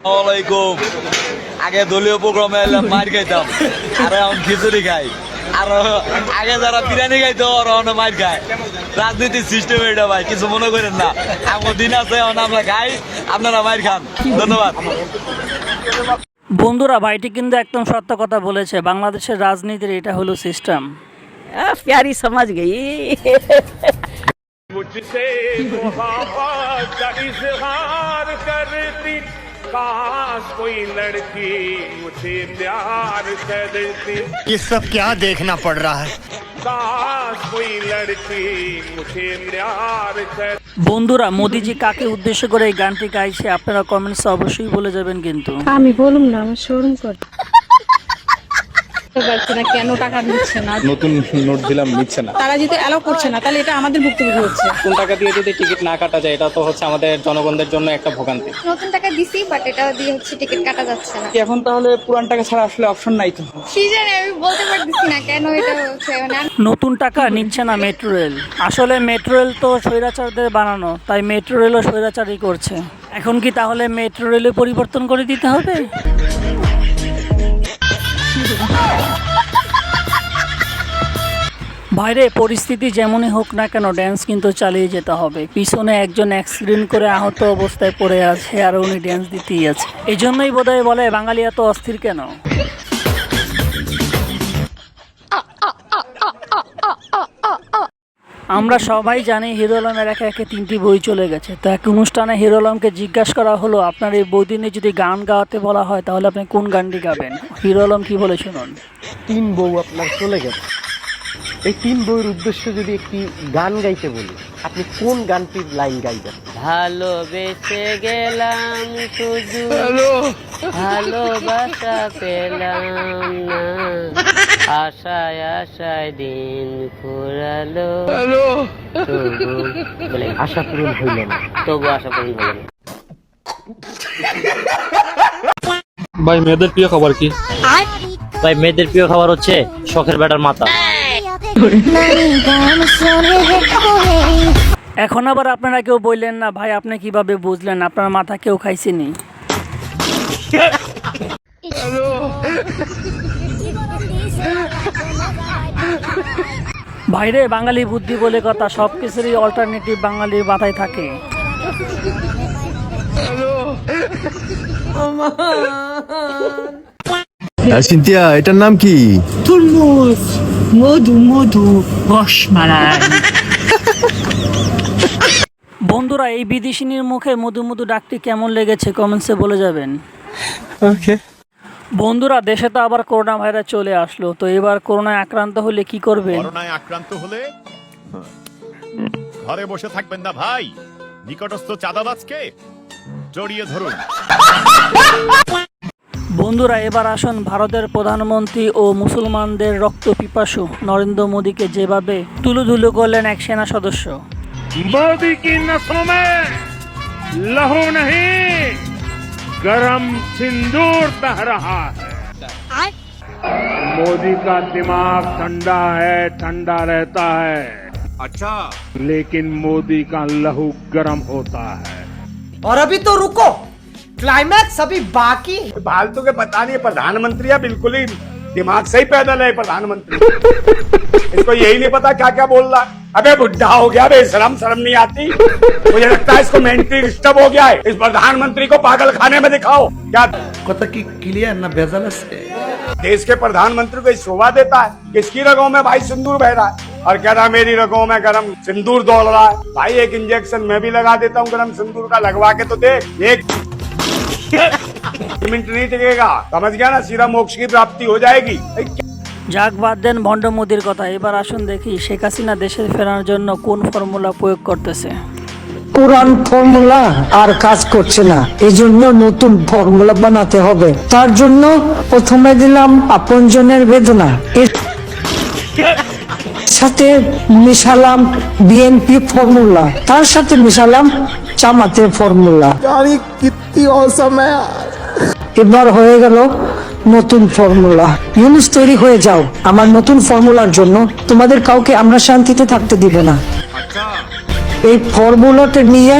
ওয়ালাইকুম। আগে দলীয় প্রোগ্রামে এলাম মার খাইতাম, আর এখন খিচুড়ি খাই। আর আগে যারা বিরিয়ানি খাইতো ওরা মার খায়। রাজনীতির সিস্টেম এটা ভাই, কিছু মনে করেন না। আমার দিন আছে, আমরা খাই, আপনারা মার খান। ধন্যবাদ। বন্ধুরা, ভাইটি কিন্তু একদম সত্য কথা বলেছে। বাংলাদেশের রাজনীতির এটা হলো সিস্টেম। प्यारी समझ गई। मुझसे मोहब्बत का इजहार करती, काश कोई लड़की मुझे प्यार करती, ये सब क्या देखना पड़ रहा है। काश कोई लड़की मुझे प्यार कर। বন্ধুরা, মোদিজি কাকে উদ্দেশ্য করে এই গানটি গাইছে আপনারা কমেন্টসে অবশ্যই বলে যাবেন। কিন্তু আমি বলুম না, আমার শোরুম করে পারছে না, কেন টাকা নিচ্ছে না, নতুন নোট দিলাম নিচ্ছে না। তারা যদি অ্যালাউ করছে না, তাহলে এটা আমাদের ভুক্তভোগী হচ্ছে। কোন টাকা দিয়ে যদি টিকিট না কাটা যায়, এটা তো হচ্ছে আমাদের জনগণদের জন্য একটা ভোগান্তি। নতুন টাকা দিছি, বাট এটা দিয়ে টিকিট কাটা যাচ্ছে না। এখন তাহলে পুরান টাকা ছাড়া আসলে অপশন নাই তো। কি জানি, আমি বলতে পারতেছি না কেন এটা হচ্ছে। নতুন টাকা নিচ্ছে না মেট্রো রেল। আসলে মেট্রো রেল তো স্বৈরাচারদের বানানো, তাই মেট্রো রেলও স্বৈরাচারই করছে। এখন কি তাহলে মেট্রো রেলে পরিবর্তন করে দিতে হবে? বাইরে পরিস্থিতি যেমনই হোক না কেন, ড্যান্স কিন্তু চালিয়ে যেতে হবে। পিছনে একজন অ্যাক্সিডেন্ট করে আহত অবস্থায় পড়ে আছে, আর উনি ড্যান্স দিতেই আছে। এই জন্যই বোধহয় বলে বাঙালি এত অস্থির কেন। আমরা সবাই জানি হিরো আলমের একে একে 3টি বই চলে গেছে। তো এক অনুষ্ঠানে হিরো আলমকে জিজ্ঞাসা করা হলো, আপনার এই বই দিনে যদি গান গাওয়াতে বলা হয় তাহলে আপনি কোন গানটি গাবেন? হিরো আলম কি বলে শুনুন। 3 বউ আপনার চলে গেছে, এই 3 বউয়ের উদ্দেশ্যে যদি একটি গান গাইতে বলি, আপনি কোন গানটির লাইন গাইবেন? ভালোবেসে গেলাম শুধু, ভালোবাসা পেলাম না, আশায় আশায় দিন ফুরালো, বলে আশা পূরণ হইল না, তবু আশা পূরণ হলো না। ভাই মেয়েদের প্রিয় খাবার কি? ভাই মেয়েদের প্রিয় খাবার হচ্ছে শখের বেটার মাথা। এখন আবার আপনারা কেউ বললেন না, ভাই আপনি কিভাবে বুঝলেন? আপনার মাথা কেউ খাইছেনি। ভাইরে, বাঙালি বুদ্ধি বলে কথা, সব কিছুরই অল্টারনেটিভ বাঙালির মাথায় থাকে। সিনথিয়া, এটার নাম কি? তুরমুজ, মধু মধু, রসমালাই। বন্ধুরা, এই বিদেশিনীর মুখে মধু মধু ডাকটি কেমন লেগেছে কমেন্টসে বলে যাবেন। ওকে বন্ধুরা, দেশে তো আবার করোনা ভাইরাস চলে আসলো। তো এবার করোনায় আক্রান্ত হলে কি করবেন? করোনায় আক্রান্ত হলে ঘরে বসে থাকবেন না ভাই, নিকটস্থ চাঁদাবাজকে জড়িয়ে ধরুন। বন্ধুরা, এবার আসুন ভারতের প্রধানমন্ত্রী ও মুসলমানদের রক্ত পিপাসু নরেন্দ্র মোদীকে যেভাবে তুলুধুলু করলেন এক সেনা সদস্য। मोदी की नसों में लहू नहीं, गरम सिंदूर बह रहा है। मोदी का दिमाग ठंडा है, ठंडा रहता है। अच्छा, लेकिन मोदी का लहू गरम होता है। और अभी तो रुको, क्लाइमैक्स अभी बाकी। फालतू के पता नहीं, प्रधानमंत्री है, बिल्कुल ही दिमाग से ही पैदल है प्रधानमंत्री। इसको यही नहीं पता क्या क्या बोल रहा है। अबे बुढ़ा हो गया, बेशरम, शर्म नहीं आती। मुझे लगता है इसको मेंटली डिस्टर्ब हो गया है। इस प्रधानमंत्री को पागल खाने में दिखाओ। क्या কথা কি ক্লিয়ার না ভেজাল আছে? देश के प्रधानमंत्री को शोभा देता है, किसकी रगों में भाई सिंदूर बह रहा है, और कह रहा मेरी रगों में गरम सिंदूर दौड़ रहा है। भाई एक इंजेक्शन मैं भी लगा देता हूँ गरम सिंदूर का, लगवा के तो देख, एक मिनट नहीं टिकेगा, समझ गया ना, सीधा मोक्ष की प्राप्ति हो जाएगी। যাক, বাদ দেন ভণ্ড মোদির কথা। এবার আসুন দেখি শেখ হাসিনা দেশে ফেরার জন্য কোন ফর্মুলা প্রয়োগ করতেছে। পুরান ফর্মুলা আর কাজ করছে না, এই জন্য নতুন ফর্মুলা বানাতে হবে। তার জন্য প্রথমে দিলাম আপনজনের বেদনা, এর সাথে মিশালাম বিএনপি ফর্মুলা, তার সাথে মিশালাম জামাতের ফর্মুলা। এবার হয়ে গেল নতুন ফর্মুলা। ইউনুস, তৈরি হয়ে যাও আমার নতুন ফর্মুলার জন্য। তোমাদের কাউকে আমরা শান্তিতে থাকতে দিব না। এই ফর্মুলাটা নিয়ে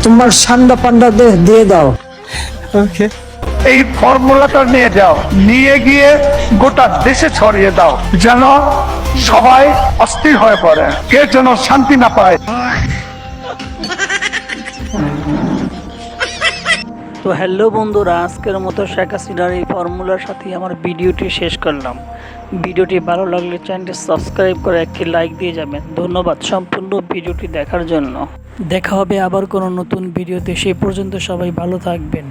তোমার সান্ডা পান্ডা দিয়ে দাও। ওকে এই ফর্মুলাটা নিয়ে যাও, নিয়ে গিয়ে গোটা দেশে ছড়িয়ে দাও, যেন সবাই অস্থির হয়ে পড়ে, কে যেন শান্তি না পায়। তো হ্যালো বন্ধুরা, আজকের মতো শেখ হাসিনার এই ফর্মুলার সাথে আমার ভিডিওটি শেষ করলাম। ভিডিওটি ভালো লাগলে চ্যানেলটি সাবস্ক্রাইব করে একটি লাইক দিয়ে যাবেন। ধন্যবাদ সম্পূর্ণ ভিডিওটি দেখার জন্য। দেখা হবে আবার কোনো নতুন ভিডিওতে, সেই পর্যন্ত সবাই ভালো থাকবেন।